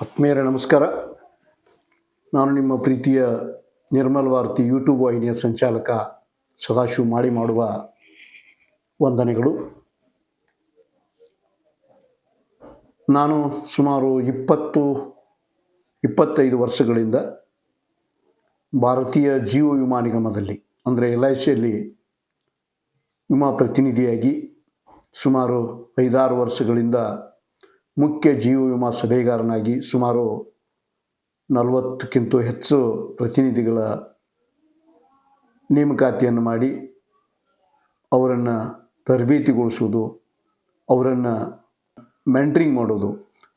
ಆತ್ಮೀಯರೇ ನಮಸ್ಕಾರ. ನಾನು ನಿಮ್ಮ ಪ್ರೀತಿಯ ನಿರ್ಮಲ್ ವಾರ್ತಿ ಯೂಟ್ಯೂಬ್ ವಾಹಿನಿಯ ಸಂಚಾಲಕ ಸದಾಶಿವ ಮಾಡುವ ವಂದನೆಗಳು. ನಾನು ಸುಮಾರು 25 ವರ್ಷಗಳಿಂದ ಭಾರತೀಯ ಜೀವ ವಿಮಾ ನಿಗಮದಲ್ಲಿ ಅಂದರೆ LICಯಲ್ಲಿ ವಿಮಾ ಪ್ರತಿನಿಧಿಯಾಗಿ ಸುಮಾರು 5-6 ವರ್ಷಗಳಿಂದ ಮುಖ್ಯ ಜೀವ ವಿಮಾ ಸಲಹೆಗಾರನಾಗಿ ಸುಮಾರು 40ಕ್ಕಿಂತ ಹೆಚ್ಚು ಪ್ರತಿನಿಧಿಗಳ ನೇಮಕಾತಿಯನ್ನು ಮಾಡಿ ಅವರನ್ನು ತರಬೇತಿಗೊಳಿಸುವುದು, ಅವರನ್ನು ಮೆಂಟ್ರಿಂಗ್ ಮಾಡೋದು,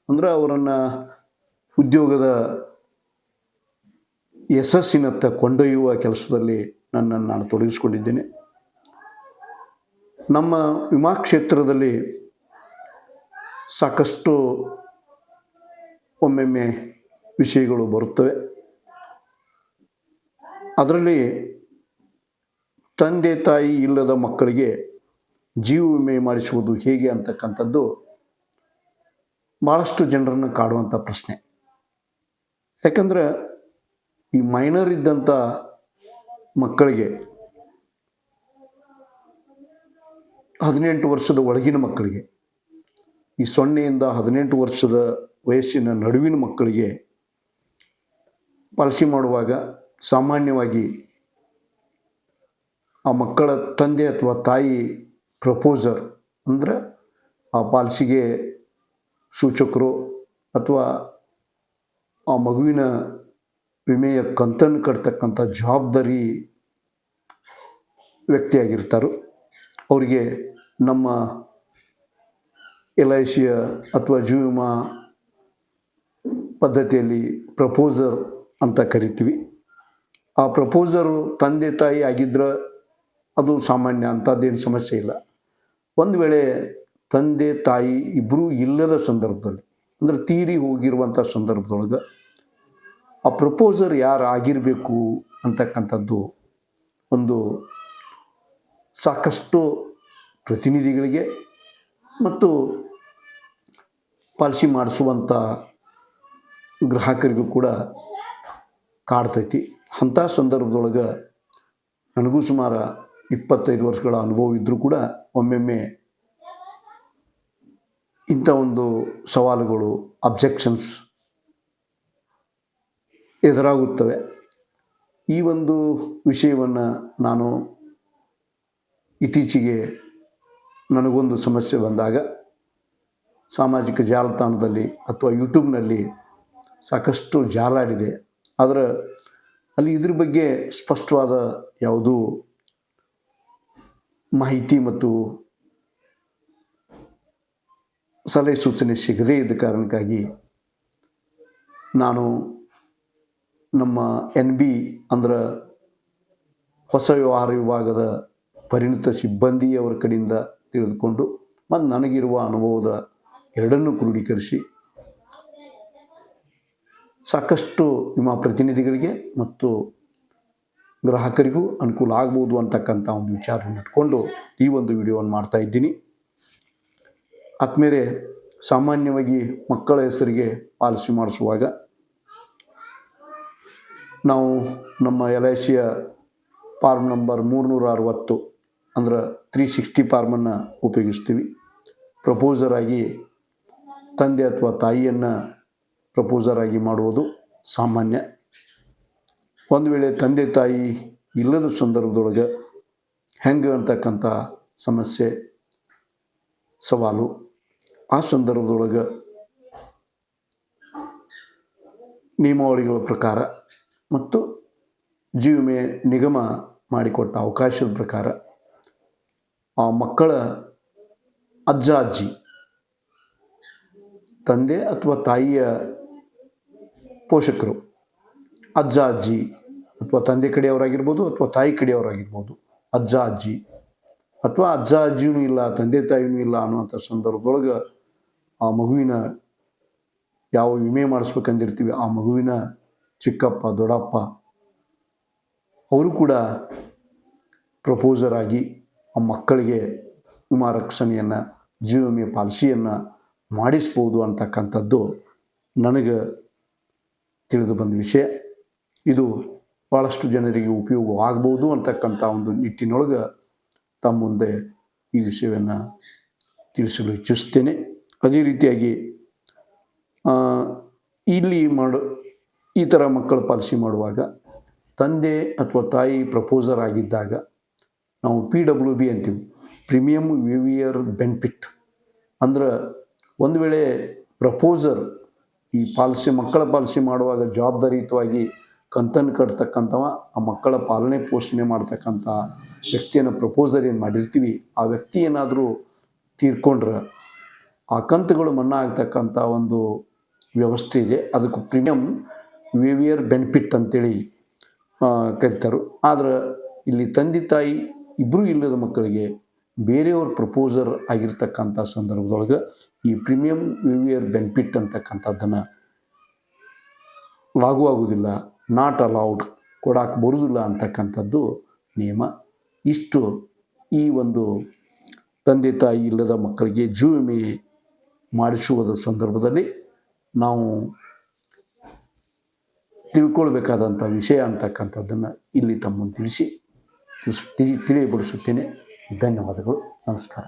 ಅಂದರೆ ಅವರನ್ನು ಉದ್ಯೋಗದ ಯಶಸ್ಸಿನತ್ತ ಕೊಂಡೊಯ್ಯುವ ಕೆಲಸದಲ್ಲಿ ನನ್ನನ್ನು ನಾನು ತೊಡಗಿಸಿಕೊಂಡಿದ್ದೇನೆ. ನಮ್ಮ ವಿಮಾ ಕ್ಷೇತ್ರದಲ್ಲಿ ಸಾಕಷ್ಟು ಒಮ್ಮೊಮ್ಮೆ ವಿಷಯಗಳು ಬರುತ್ತವೆ. ಅದರಲ್ಲಿ ತಂದೆ ತಾಯಿ ಇಲ್ಲದ ಮಕ್ಕಳಿಗೆ ಜೀವ ವಿಮೆ ಮಾಡಿಸುವುದು ಹೇಗೆ ಅಂತಕ್ಕಂಥದ್ದು ಭಾಳಷ್ಟು ಜನರನ್ನು ಕಾಡುವಂಥ ಪ್ರಶ್ನೆ. ಯಾಕಂದರೆ ಈ ಮೈನರ್ ಇದ್ದಂಥ ಮಕ್ಕಳಿಗೆ 18 ವರ್ಷದ ಒಳಗಿನ ಮಕ್ಕಳಿಗೆ, ಈ 0ಯಿಂದ 18 ವರ್ಷದ ವಯಸ್ಸಿನ ನಡುವಿನ ಮಕ್ಕಳಿಗೆ ಪಾಲಿಸಿ ಮಾಡುವಾಗ ಸಾಮಾನ್ಯವಾಗಿ ಆ ಮಕ್ಕಳ ತಂದೆ ಅಥವಾ ತಾಯಿ ಪ್ರಪೋಸರ್ ಅಂದರೆ ಆ ಪಾಲಿಸಿಗೆ ಸೂಚಕರು ಅಥವಾ ಆ ಮಗುವಿನ ವಿಮೆಯ ಕಂತನ್ನು ಕಟ್ತಕ್ಕಂಥ ಜವಾಬ್ದಾರಿ ವ್ಯಕ್ತಿಯಾಗಿರ್ತಾರೆ. ಅವರಿಗೆ ನಮ್ಮ LICಯ ಅಥವಾ ಜೀವ ವಿಮಾ ಪದ್ಧತಿಯಲ್ಲಿ ಪ್ರಪೋಸರ್ ಅಂತ ಕರಿತೀವಿ. ಆ ಪ್ರಪೋಸರು ತಂದೆ ತಾಯಿ ಆಗಿದ್ರೆ ಅದು ಸಾಮಾನ್ಯ, ಅಂಥದ್ದೇನು ಸಮಸ್ಯೆ ಇಲ್ಲ. ಒಂದು ವೇಳೆ ತಂದೆ ತಾಯಿ ಇಬ್ಬರೂ ಇಲ್ಲದ ಸಂದರ್ಭದಲ್ಲಿ, ಅಂದರೆ ತೀರಿ ಹೋಗಿರುವಂಥ ಸಂದರ್ಭದೊಳಗೆ ಆ ಪ್ರಪೋಸರ್ ಯಾರು ಆಗಿರಬೇಕು ಅಂತಕ್ಕಂಥದ್ದು ಒಂದು ಸಾಕಷ್ಟು ಪ್ರತಿನಿಧಿಗಳಿಗೆ ಮತ್ತು ಪಾಲಿಸಿ ಮಾಡಿಸುವಂಥ ಗ್ರಾಹಕರಿಗೂ ಕೂಡ ಕಾಡ್ತೈತಿ. ಅಂಥ ಸಂದರ್ಭದೊಳಗೆ ನನಗೂ ಸುಮಾರು 25 ವರ್ಷಗಳ ಅನುಭವ ಇದ್ದರೂ ಕೂಡ ಒಮ್ಮೊಮ್ಮೆ ಇಂಥ ಒಂದು ಸವಾಲುಗಳು, ಅಬ್ಜೆಕ್ಷನ್ಸ್ ಎದುರಾಗುತ್ತವೆ. ಈ ಒಂದು ವಿಷಯವನ್ನು ನಾನು ಇತ್ತೀಚೆಗೆ ನನಗೊಂದು ಸಮಸ್ಯೆ ಬಂದಾಗ ಸಾಮಾಜಿಕ ಜಾಲತಾಣದಲ್ಲಿ ಅಥವಾ ಯೂಟ್ಯೂಬ್ನಲ್ಲಿ ಸಾಕಷ್ಟು ಜಾಲಾಡಿದೆ. ಆದರೆ ಅಲ್ಲಿ ಇದ್ರ ಬಗ್ಗೆ ಸ್ಪಷ್ಟವಾದ ಯಾವುದೂ ಮಾಹಿತಿ ಮತ್ತು ಸಲಹೆ ಸೂಚನೆ ಸಿಗದೇ ಇದ್ದ ಕಾರಣಕ್ಕಾಗಿ ನಾನು ನಮ್ಮ NB ಅಂದರೆ ಹೊಸ ವ್ಯವಹಾರ ವಿಭಾಗದ ಪರಿಣಿತ ಸಿಬ್ಬಂದಿಯವರ ಕಡೆಯಿಂದ ತಿಳಿದುಕೊಂಡು ಮತ್ತು ನನಗಿರುವ ಅನುಭವದ ಎರಡನ್ನೂ ಕ್ರೋಢೀಕರಿಸಿ ಸಾಕಷ್ಟು ವಿಮಾ ಪ್ರತಿನಿಧಿಗಳಿಗೆ ಮತ್ತು ಗ್ರಾಹಕರಿಗೂ ಅನುಕೂಲ ಆಗ್ಬೋದು ಅಂತಕ್ಕಂಥ ಒಂದು ವಿಚಾರವನ್ನು ಇಟ್ಕೊಂಡು ಈ ಒಂದು ವಿಡಿಯೋವನ್ನು ಮಾಡ್ತಾ ಇದ್ದೀನಿ. ಆದ್ಮೇಲೆ ಸಾಮಾನ್ಯವಾಗಿ ಮಕ್ಕಳ ಹೆಸರಿಗೆ ಪಾಲಿಸಿ ಮಾಡಿಸುವಾಗ ನಾವು ನಮ್ಮ LICಯ ಫಾರ್ಮ್ ನಂಬರ್ 360 ಅಂದ್ರೆ 360 ಫಾರ್ಮನ್ನು ಉಪಯೋಗಿಸ್ತೀವಿ. ಪ್ರಪೋಸರ್ ಆಗಿ ತಂದೆ ಅಥವಾ ತಾಯಿಯನ್ನು ಪ್ರಪೋಸರ್ ಆಗಿ ಮಾಡುವುದು ಸಾಮಾನ್ಯ. ಒಂದು ವೇಳೆ ತಂದೆ ತಾಯಿ ಇಲ್ಲದ ಸಂದರ್ಭದೊಳಗೆ ಹೆಂಗೆ ಅಂತಕ್ಕಂಥ ಸಮಸ್ಯೆ, ಸವಾಲು, ಆ ಸಂದರ್ಭದೊಳಗೆ ನಿಯಮಾವಳಿಗಳ ಪ್ರಕಾರ ಮತ್ತು ಜೀವ ವಿಮೆ ನಿಗಮ ಮಾಡಿಕೊಟ್ಟ ಅವಕಾಶದ ಪ್ರಕಾರ ಆ ಮಕ್ಕಳ ಅಜ್ಜ ಅಜ್ಜಿ, ತಂದೆ ಅಥವಾ ತಾಯಿಯ ಪೋಷಕರು, ಅಜ್ಜ ಅಜ್ಜಿ ಅಥವಾ ತಂದೆ ಕಡೆಯವರಾಗಿರ್ಬೋದು ಅಥವಾ ತಾಯಿ ಕಡೆಯವರಾಗಿರ್ಬೋದು, ಅಜ್ಜ ಅಜ್ಜಿ ಅಥವಾ ಅಜ್ಜ ಅಜ್ಜಿಯೂ ಇಲ್ಲ ತಂದೆ ತಾಯಿಯೂ ಇಲ್ಲ ಅನ್ನುವಂಥ ಸಂದರ್ಭದೊಳಗೆ ಆ ಮಗುವಿನ ಯಾವ ವಿಮೆ ಮಾಡಿಸ್ಬೇಕಂದಿರ್ತೀವಿ ಆ ಮಗುವಿನ ಚಿಕ್ಕಪ್ಪ ದೊಡ್ಡಪ್ಪ ಅವರು ಕೂಡ ಪ್ರಪೋಸರ್ ಆಗಿ ಆ ಮಕ್ಕಳಿಗೆ ವಿಮಾ ರಕ್ಷಣೆಯನ್ನು, ಜೀವ ವಿಮೆ ಪಾಲಿಸಿಯನ್ನು ಮಾಡಿಸ್ಬೋದು ಅಂತಕ್ಕಂಥದ್ದು ನನಗೆ ತಿಳಿದು ಬಂದ ವಿಷಯ. ಇದು ಭಾಳಷ್ಟು ಜನರಿಗೆ ಉಪಯೋಗವಾಗ್ಬೋದು ಅಂತಕ್ಕಂಥ ಒಂದು ನಿಟ್ಟಿನೊಳಗೆ ತಮ್ಮ ಮುಂದೆ ಈ ವಿಷಯವನ್ನು ತಿಳಿಸಲು ಇಚ್ಛಿಸ್ತೇನೆ. ಅದೇ ರೀತಿಯಾಗಿ ಇಲ್ಲಿ ಈ ಥರ ಮಕ್ಕಳ ಪಾಲಿಸಿ ಮಾಡುವಾಗ ತಂದೆ ಅಥವಾ ತಾಯಿ ಪ್ರಪೋಸರ್ ಆಗಿದ್ದಾಗ ನಾವು PWB ಅಂತೀವಿ, ಪ್ರೀಮಿಯಮ್ ವಿವಿಯರ್ ಬೆನಿಫಿಟ್. ಅಂದ್ರೆ ಒಂದು ವೇಳೆ ಪ್ರಪೋಸರ್ ಈ ಮಕ್ಕಳ ಪಾಲಿಸಿ ಮಾಡುವಾಗ ಜವಾಬ್ದಾರಿಯುತವಾಗಿ ಕಂತನ್ನು ಕಟ್ತಕ್ಕಂಥವ, ಆ ಮಕ್ಕಳ ಪಾಲನೆ ಪೋಷಣೆ ಮಾಡ್ತಕ್ಕಂಥ ವ್ಯಕ್ತಿಯನ್ನು ಪ್ರಪೋಸರ್ ಏನು ಮಾಡಿರ್ತೀವಿ, ಆ ವ್ಯಕ್ತಿ ಏನಾದರೂ ತೀರ್ಕೊಂಡ್ರೆ ಆ ಕಂತುಗಳು ಮನ್ನಾ ಆಗ್ತಕ್ಕಂಥ ಒಂದು ವ್ಯವಸ್ಥೆ ಇದೆ. ಅದಕ್ಕೆ ಪ್ರೀಮಿಯಮ್ ವಿವಿಯರ್ ಬೆನಿಫಿಟ್ ಅಂತೇಳಿ ಕರೀತಾರೆ. ಆದ್ರೆ ಇಲ್ಲಿ ತಂದೆ ತಾಯಿ ಇಬ್ಬರೂ ಇಲ್ಲದ ಮಕ್ಕಳಿಗೆ ಬೇರೆಯವ್ರ ಪ್ರಪೋಸರ್ ಆಗಿರ್ತಕ್ಕಂಥ ಸಂದರ್ಭದೊಳಗೆ ಈ ಪ್ರೀಮಿಯಮ್ ವಿವಿಯರ್ ಬೆನಿಫಿಟ್ ಅಂತಕ್ಕಂಥದ್ದನ್ನು ಲಾಗೂ ಆಗೋದಿಲ್ಲ, ನಾಟ್ ಅಲೌಡ್, ಕೊಡಕ್ಕೆ ಬರುವುದಿಲ್ಲ ಅಂತಕ್ಕಂಥದ್ದು ನಿಯಮ. ಇಷ್ಟು ಈ ಒಂದು ತಂದೆ ತಾಯಿ ಇಲ್ಲದ ಮಕ್ಕಳಿಗೆ ಜೀವ ವಿಮೆ ಮಾಡಿಸುವುದ ಸಂದರ್ಭದಲ್ಲಿ ನಾವು ತಿಳ್ಕೊಳ್ಬೇಕಾದಂಥ ವಿಷಯ ಅಂತಕ್ಕಂಥದ್ದನ್ನು ಇಲ್ಲಿ ತಮ್ಮನ್ನು ತಿಳಿಯಪಡಿಸುತ್ತೇನೆ. ಧನ್ಯವಾದಗಳು. ನಮಸ್ಕಾರ.